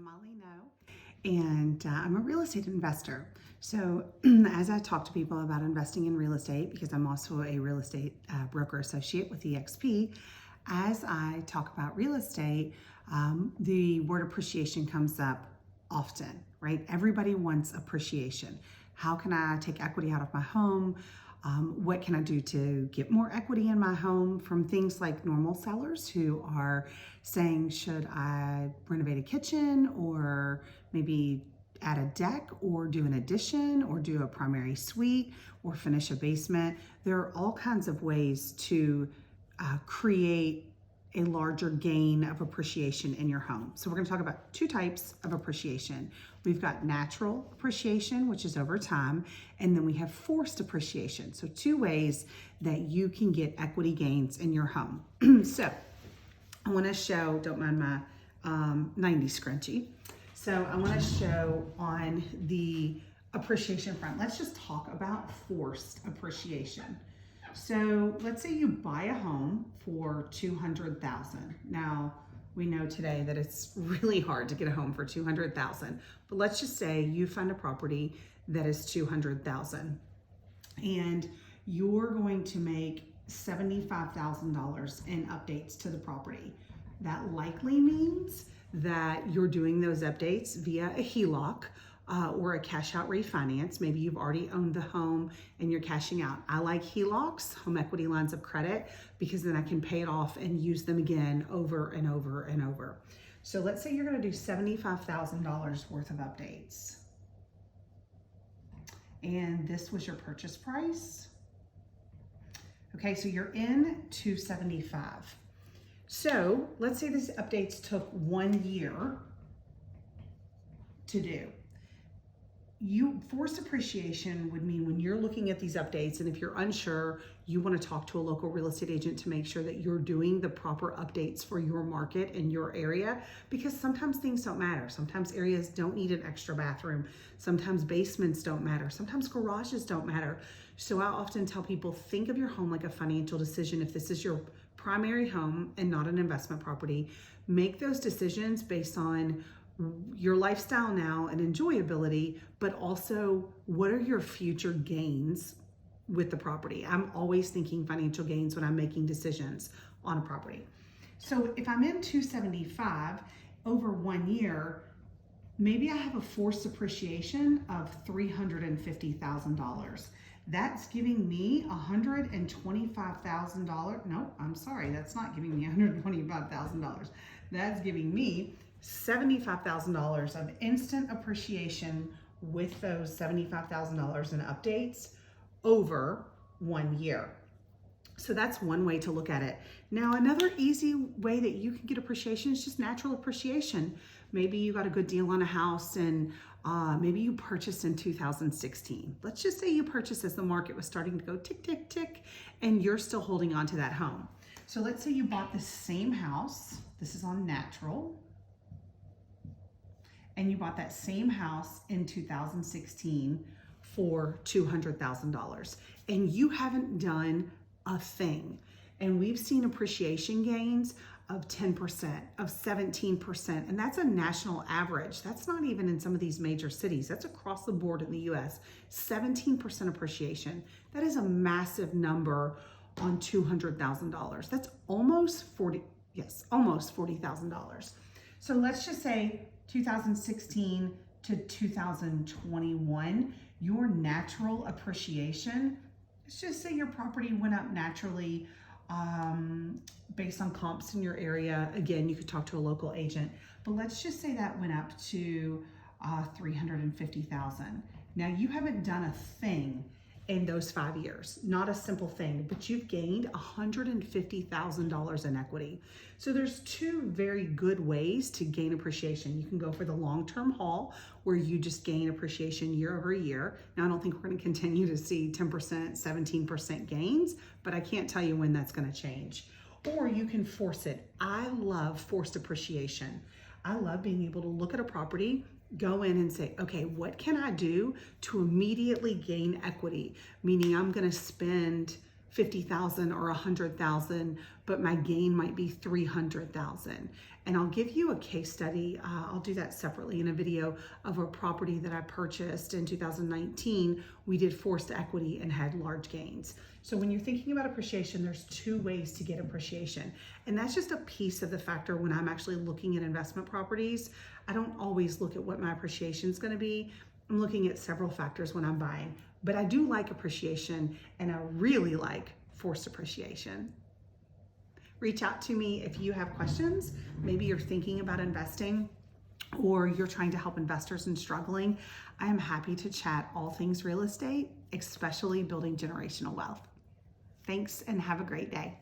Molly No, and I'm a real estate investor. So, as I talk to people about investing in real estate, because I'm also a real estate broker associate with EXP, as I talk about real estate, the word appreciation comes up often, right? Everybody wants appreciation. How can I take equity out of my home? What can I do to get more equity in my home, from things like normal sellers who are saying, should I renovate a kitchen or maybe add a deck or do an addition or do a primary suite or finish a basement? There are all kinds of ways to create a larger gain of appreciation in your home. So we're going to talk about two types of appreciation. We've got natural appreciation, which is over time, and then we have forced appreciation. So two ways that you can get equity gains in your home. So I want to show, don't mind my 90s scrunchie. So I want to show on the appreciation front. Let's just talk about forced appreciation. So let's say you buy a home for $200,000. Now, we know today that it's really hard to get a home for $200,000, but let's just say you find a property that is $200,000 and you're going to make $75,000 in updates to the property. That likely means that you're doing those updates via a HELOC or a cash out refinance. Maybe you've already owned the home and you're cashing out. I like HELOCs, home equity lines of credit, because then I can pay it off and use them again over and over and over. So let's say you're going to do $75,000 worth of updates. And this was your purchase price. Okay, so you're in $275,000. So let's say these updates took 1 year to do. Forced appreciation would mean when you're looking at these updates, and if you're unsure, you want to talk to a local real estate agent to make sure that you're doing the proper updates for your market and your area, because sometimes things don't matter. Sometimes areas don't need an extra bathroom. Sometimes basements don't matter. Sometimes garages don't matter. So I often tell people, think of your home like a financial decision. If this is your primary home and not an investment property, make those decisions based on your lifestyle now and enjoyability, but also what are your future gains with the property. I'm always thinking financial gains when I'm making decisions on a property. So if I'm in $275,000 over 1 year, maybe I have a forced appreciation of $350,000. That's giving me $125,000. No, I'm sorry, that's not giving me $125,000. That's giving me $75,000 of instant appreciation with those $75,000 in updates over 1 year. So that's one way to look at it. Now, another easy way that you can get appreciation is just natural appreciation. Maybe you got a good deal on a house and maybe you purchased in 2016. Let's just say you purchased as the market was starting to go tick, tick, tick, and you're still holding on to that home. So let's say you bought the same house. This is on natural. And you bought that same house in 2016 for $200,000, and you haven't done a thing. And we've seen appreciation gains of 10%, of 17%, and that's a national average. That's not even in some of these major cities. That's across the board in the US, 17% appreciation. That is a massive number on $200,000. That's almost almost $40,000. So let's just say 2016 to 2021, your natural appreciation, let's just say your property went up naturally based on comps in your area. Again, you could talk to a local agent, but let's just say that went up to $350,000. Now, you haven't done a thing in those 5 years, not a simple thing, but you've gained $150,000 in equity. So there's two very good ways to gain appreciation. You can go for the long-term haul where you just gain appreciation year over year. Now, I don't think we're going to continue to see 10%, 17% gains, but I can't tell you when that's going to change. Or you can force it. I love forced appreciation. I love being able to look at a property, go in and say, okay, what can I do to immediately gain equity? Meaning I'm going to spend 50,000 or 100,000, but my gain might be 300,000. And I'll give you a case study. I'll do that separately in a video of a property that I purchased in 2019. We did forced equity and had large gains. So when you're thinking about appreciation, there's two ways to get appreciation. And that's just a piece of the factor when I'm actually looking at investment properties. I don't always look at what my appreciation is going to be. I'm looking at several factors when I'm buying, but I do like appreciation, and I really like forced appreciation. Reach out to me if you have questions. Maybe you're thinking about investing or you're trying to help investors and struggling. I am happy to chat all things real estate, especially building generational wealth. Thanks and have a great day.